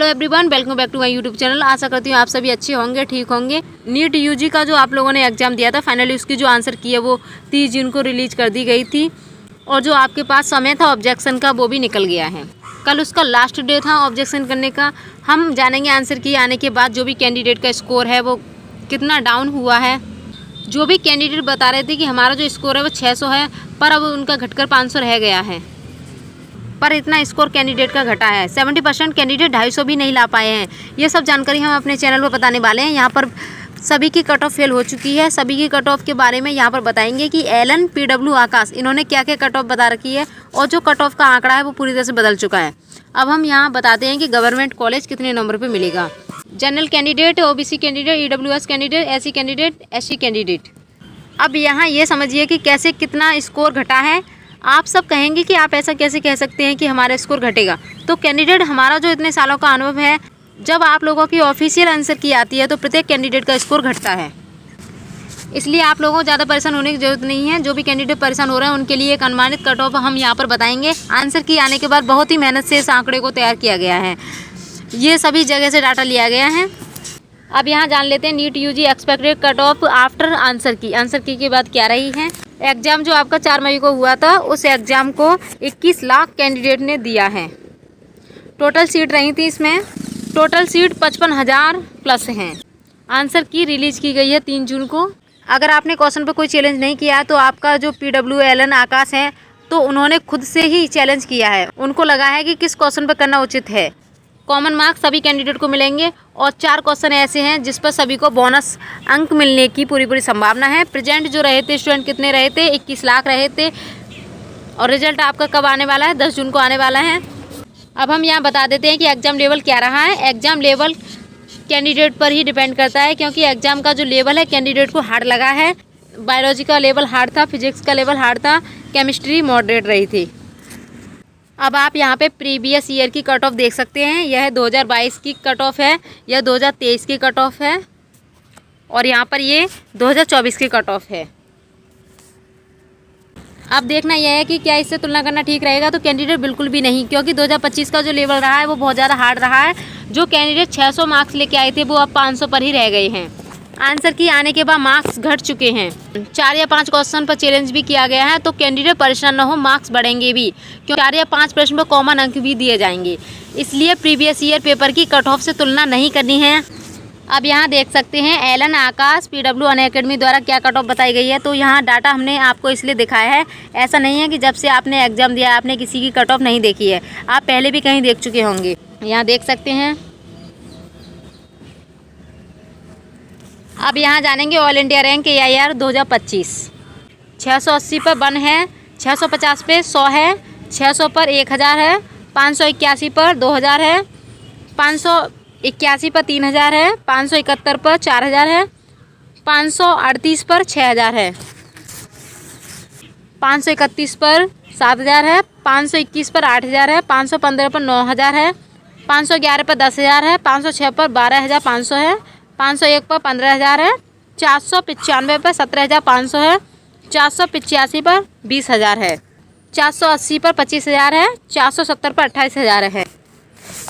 Hello everyone, welcome back to my YouTube channel. आशा करती हूँ आप सभी अच्छे होंगे, ठीक होंगे। नीट यूजी का जो आप लोगों ने एग्जाम दिया था, फाइनली उसकी जो आंसर की है वो 30 जून को रिलीज कर दी गई थी और जो आपके पास समय था ऑब्जेक्शन का वो भी निकल गया है। कल उसका लास्ट डे था ऑब्जेक्शन करने का। हम जानेंगे आंसर की आने के बाद जो भी कैंडिडेट का स्कोर है वो कितना डाउन हुआ है। जो भी कैंडिडेट बता रहे थे कि हमारा जो स्कोर है वो 600 है, पर अब उनका घटकर 500 रह गया है। पर इतना स्कोर कैंडिडेट का घटा है। 70% कैंडिडेट 250 भी नहीं ला पाए हैं। ये सब जानकारी हम अपने चैनल पर बताने वाले हैं। यहाँ पर सभी की कट ऑफ फेल हो चुकी है। सभी की कट ऑफ के बारे में यहाँ पर बताएंगे कि एलन, पीडब्ल्यू, आकाश इन्होंने क्या क्या कट ऑफ बता रखी है और जो कट ऑफ का आंकड़ा है वो पूरी तरह से बदल चुका है। अब हम यहाँ बताते हैं कि गवर्नमेंट कॉलेज कितने नंबर पर मिलेगा। General candidate, OBC candidate, EWS candidate, SC candidate, SC candidate. अब यहाँ ये समझिए कि कैसे कितना स्कोर घटा है। आप सब कहेंगे कि आप ऐसा कैसे कह सकते हैं कि हमारा स्कोर घटेगा। तो कैंडिडेट हमारा जो इतने सालों का अनुभव है, जब आप लोगों की ऑफिशियल आंसर की आती है तो प्रत्येक कैंडिडेट का स्कोर घटता है। इसलिए आप लोगों को ज़्यादा परेशान होने की ज़रूरत नहीं है। जो भी कैंडिडेट परेशान हो रहे हैं उनके लिए एक अनुमानित कट ऑफ हम यहाँ पर बताएंगे। आंसर की आने के बाद बहुत ही मेहनत से इस आंकड़े को तैयार किया गया है। ये सभी जगह से डाटा लिया गया है। अब यहाँ जान लेते हैं NEET UG expected cut off after answer key. Answer key के बाद क्या रही है। एग्ज़ाम जो आपका 4 मई को हुआ था, उस एग्ज़ाम को 21 लाख कैंडिडेट ने दिया है। टोटल सीट रही थी इसमें, टोटल सीट 55,000 प्लस हैं। आंसर की रिलीज की गई है 3 जून को। अगर आपने क्वेश्चन पर कोई चैलेंज नहीं किया तो आपका जो PW, एलन, आकाश है तो उन्होंने खुद से ही चैलेंज किया है। उनको लगा है कि किस क्वेश्चन पर करना उचित है। कॉमन मार्क्स सभी कैंडिडेट को मिलेंगे और 4 क्वेश्चन ऐसे हैं जिस पर सभी को बोनस अंक मिलने की पूरी संभावना है। प्रेजेंट जो रहे थे स्टूडेंट कितने रहे थे, 21 लाख रहे थे। और रिजल्ट आपका कब आने वाला है, 10 जून को आने वाला है। अब हम यहाँ बता देते हैं कि एग्ज़ाम लेवल क्या रहा है। एग्ज़ाम लेवल कैंडिडेट पर ही डिपेंड करता है, क्योंकि एग्ज़ाम का जो लेवल है कैंडिडेट को हार्ड लगा है। बायोलॉजी का लेवल हार्ड था, फिजिक्स का लेवल हार्ड था, केमिस्ट्री मॉडरेट रही थी। अब आप यहाँ पे प्रीवियस ईयर की कट ऑफ देख सकते हैं। यह 2022 की कट ऑफ है, यह 2023 की कट ऑफ है और यहाँ पर ये 2024 की कट ऑफ है। अब देखना यह है कि क्या इससे तुलना करना ठीक रहेगा। तो कैंडिडेट बिल्कुल भी नहीं, क्योंकि 2025 का जो लेवल रहा है वो बहुत ज़्यादा हार्ड रहा है। जो कैंडिडेट 600 मार्क्स लेके आए थे वो अब 500 पर ही रह गए हैं। आंसर की आने के बाद मार्क्स घट चुके हैं। 4 या 5 क्वेश्चन पर चैलेंज भी किया गया है, तो कैंडिडेट परेशान न हो, मार्क्स बढ़ेंगे भी, क्योंकि 4 या 5 प्रश्न पर कॉमन अंक भी दिए जाएंगे। इसलिए प्रीवियस ईयर पेपर की कट ऑफ से तुलना नहीं करनी है। अब यहाँ देख सकते हैं एलन, आकाश, PW, अनअकैडमी द्वारा क्या कट ऑफ बताई गई है। तो यहाँ डाटा हमने आपको इसलिए दिखाया है। ऐसा नहीं है कि जब से आपने एग्ज़ाम दिया आपने किसी की कट ऑफ नहीं देखी है, आप पहले भी कहीं देख चुके होंगे। यहाँ देख सकते हैं। अब यहाँ जानेंगे ऑल इंडिया रैंक AIR 2025। 680 पर 1 है, 650 पे 100 है, 600 पर 1000 है, 581 पर 2000 है, 581 पर 3000 है, 571 पर 4000 है, 538 पर 6000 है, 531 पर 7000 है, 521 पर 8000 है, 515 पर 9000 है, 511 पर 10,000 है, 506 पर 12,500 है, 501 पर 15,000 है, 495 पर 17,500 है, 485 पर 20,000 है, 480 पर 25,000 है, 470 पर 28,000 है।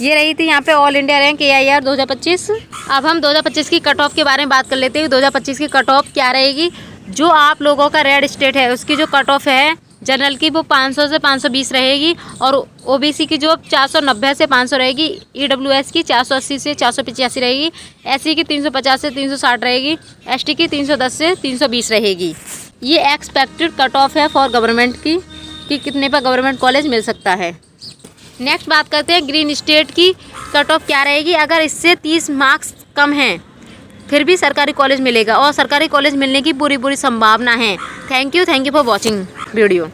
ये रही थी यहाँ पे ऑल इंडिया रैंक AIR 2025। अब हम 2025 की कट ऑफ के बारे में बात कर लेते हैं। 2025 की कट ऑफ क्या रहेगी। जो आप लोगों का रेड स्टेट है उसकी जो कट ऑफ है जनरल की वो 500 से 520 रहेगी और OBC की जो 490 से 500 रहेगी, EWS की 480 से 485 रहेगी, SC की 350 से 360 रहेगी, ST की 310 से 320 रहेगी। ये एक्सपेक्टेड कट ऑफ है फॉर गवर्नमेंट की कि कितने पर गवर्नमेंट कॉलेज मिल सकता है। नेक्स्ट बात करते हैं ग्रीन स्टेट की कट ऑफ क्या रहेगी। अगर इससे 30 मार्क्स कम हैं फिर भी सरकारी कॉलेज मिलेगा और सरकारी कॉलेज मिलने की पूरी संभावना है। Thank you for watching video.